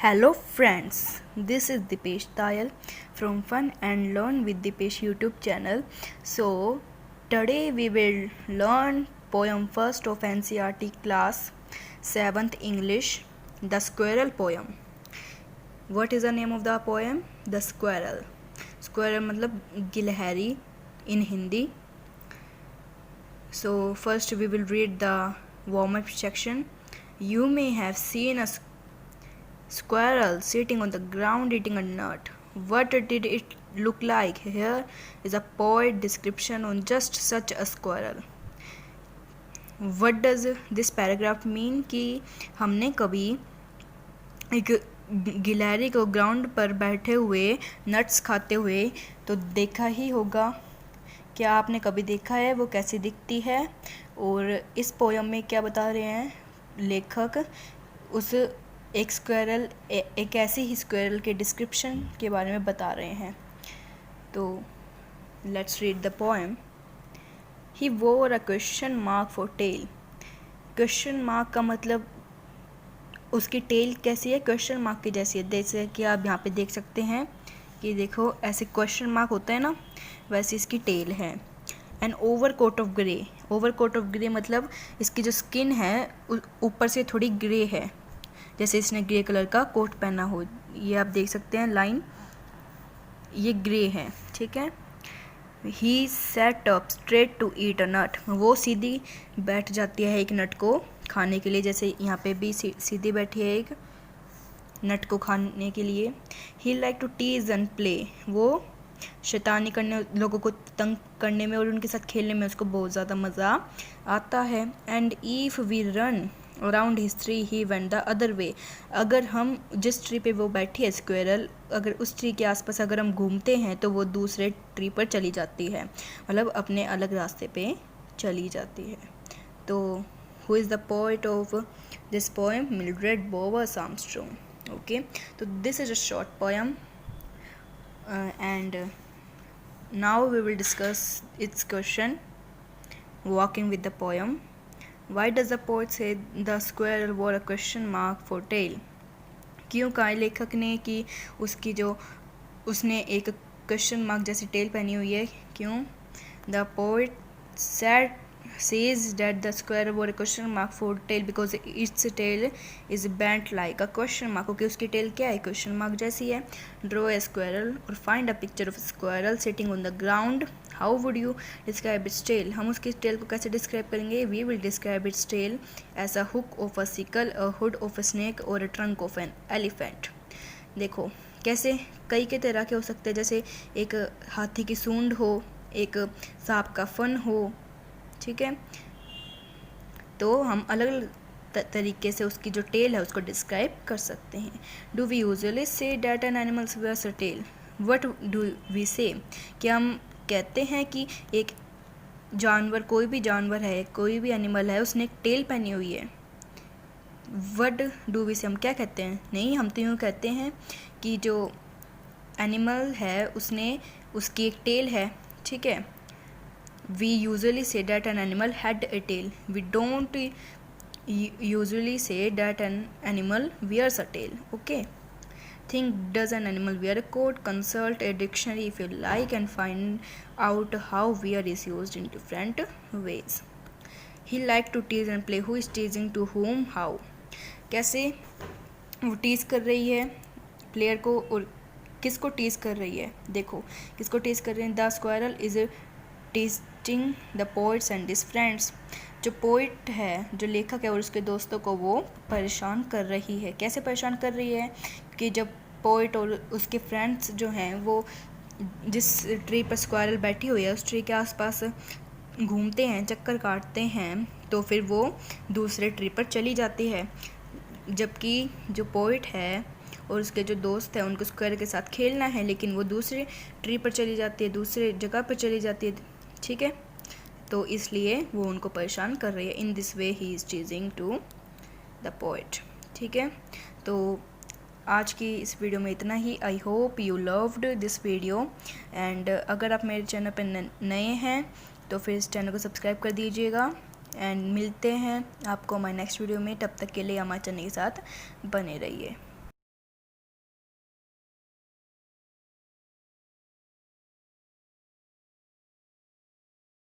Hello friends, this is Dipesh Tayal from Fun and Learn with Dipesh YouTube channel. So today we will learn poem first of NCERT class 7th English, The Squirrel poem. What is the name of the poem? The Squirrel. Squirrel मतलब गिलहरी in Hindi. So first we will read the warm-up section. You may have seen a squirrel sitting on the ground eating a nut. What did it look like? Here is a poet description on just such a squirrel. What does this paragraph mean? कि हमने कभी एक गिलहरी को ground पर बैठे हुए nuts खाते हुए तो देखा ही होगा. क्या आपने कभी देखा है वो कैसी दिखती है? और इस पोयम में क्या बता रहे हैं लेखक? उस एक स्क्वायरल एक ऐसी ही स्क्वायरल के डिस्क्रिप्शन के बारे में बता रहे हैं. तो let's read the poem. He wore a question mark for tail. Question mark का मतलब उसकी टेल कैसी है? क्वेश्चन मार्क की जैसी है. जैसे कि आप यहाँ पे देख सकते हैं कि देखो ऐसे क्वेश्चन मार्क होता है ना, वैसे इसकी टेल है. An overcoat of grey. Overcoat of grey मतलब इसकी जो स्किन है ऊपर से थोड़ी ग्रे है, जैसे इसने ग्रे कलर का कोट पहना हो. ये आप देख सकते हैं लाइन, ये ग्रे है. ठीक है. He set up straight to eat a nut. वो सीधी बैठ जाती है एक नट को खाने के लिए. जैसे यहाँ पे भी सीधी बैठी है एक नट को खाने के लिए. He like to tease and play. वो शैतानी करने, लोगों को तंग करने में और उनके साथ खेलने में उसको बहुत ज़्यादा मज़ा आता है. And if we run around his tree he went the other way. अगर हम जिस ट्री पे वो बैठी है स्क्वायरल, अगर उस ट्री के आसपास अगर हम घूमते हैं तो वो दूसरे ट्री पर चली जाती है, मतलब अपने अलग रास्ते पे चली जाती है. तो who is the poet of this poem? Mildred Bowers Armstrong. Okay, तो this is a short poem and now we will discuss its question. Walking with the poem. Why does the poet say the squirrel wore a question mark for tail? क्यों कहा लेखक ने कि उसकी जो उसने एक क्वेश्चन मार्क जैसी टेल पहनी हुई है? क्यों? The poet says that the squirrel wore a question mark for tail because its tail is bent like a question mark. क्योंकि उसकी टेल क्या है? क्वेश्चन मार्क जैसी है. Draw a squirrel or find a picture of a squirrel sitting on the ground. How would you describe its tail? हम उसकी tell को कैसे डिस्क्राइब करेंगे? We will describe its tail as a hook of a sickle, a hood of a snake or a trunk of an elephant. देखो कैसे कई के तरह के हो सकते हैं. जैसे एक हाथी की सूंड हो, एक सांप का फन हो. ठीक है. तो हम अलग अलग तरीके से उसकी जो टेल है उसको डिस्क्राइब कर सकते हैं. Do we usually say that an animals wears a tail? What do we say? क्या हम कहते हैं कि एक जानवर, कोई भी जानवर है, कोई भी एनिमल है, उसने एक टेल पहनी हुई है? व्हाट डू वी से हम क्या कहते हैं? नहीं, हम तो यूँ कहते हैं कि जो एनिमल है उसने उसकी एक टेल है. ठीक है. We usually say that an animal had a tail. We don't usually say that an animal wears a tail. Okay. Think, does an animal wear a coat? Consult a dictionary if you like and find out how wear is used in different ways. He liked to tease and play. Who is teasing to whom? How? कैसे वो tease कर रही है player को और किसको tease कर रही है? देखो किसको टीज कर रही है. The squirrel is teaching the poets and his friends. जो पोइट है, जो लेखक है और उसके दोस्तों को वो परेशान कर रही है. कैसे परेशान कर रही है? कि जब पोइट और उसके फ्रेंड्स जो हैं वो जिस ट्री पर स्क्वायरल बैठी हुई है उस ट्री के आसपास घूमते हैं, चक्कर काटते हैं, तो फिर वो दूसरे ट्री पर चली जाती है. जबकि जो पोइट है और उसके जो दोस्त हैं उनको स्क्वायरल के साथ खेलना है, लेकिन वो दूसरे ट्री पर चली जाती है, दूसरे जगह पर चली जाती है. ठीक है. तो इसलिए वो उनको परेशान कर रही है. In this way he is teasing to the poet. ठीक है. तो आज की इस वीडियो में इतना ही. I hope you loved this video. And अगर आप मेरे चैनल पर नए हैं तो फिर इस चैनल को सब्सक्राइब कर दीजिएगा. एंड मिलते हैं आपको हमारे नेक्स्ट वीडियो में. तब तक के लिए हमारे चैनल के साथ बने रहिए.